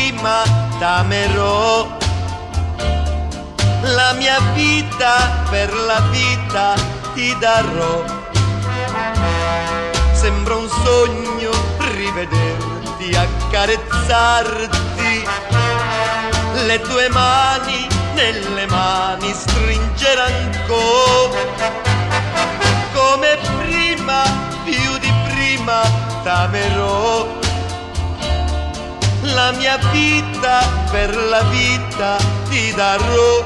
prima t'amerò. La mia vita per la vita ti darò. Sembra un sogno rivederti, accarezzarti, le tue mani nelle mani stringere ancora. Come prima, più di prima t'amerò. La mia vita per la vita ti darò.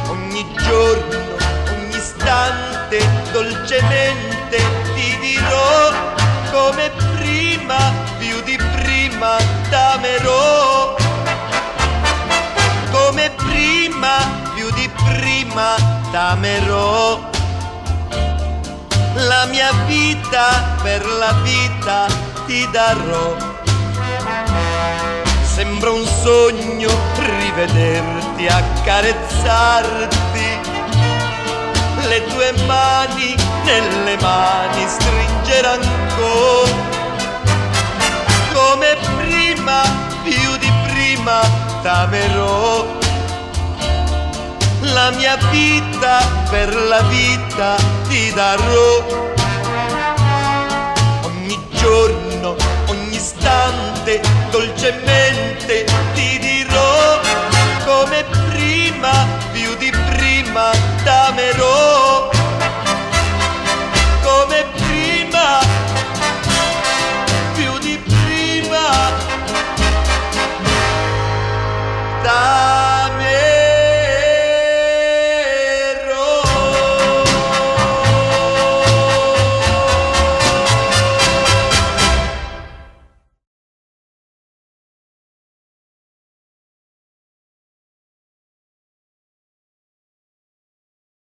Ogni giorno, ogni istante, dolcemente ti dirò. Come prima, più di prima t'amerò. Come prima, più di prima t'amerò. La mia vita per la vita ti darò. Sembra un sogno rivederti, accarezzarti, le tue mani nelle mani stringere ancora. Come prima, più di prima t'amerò. La mia vita per la vita ti darò. Ogni giorno, ogni istante, dolcemente ti dirò. Come prima, più di prima t'amerò.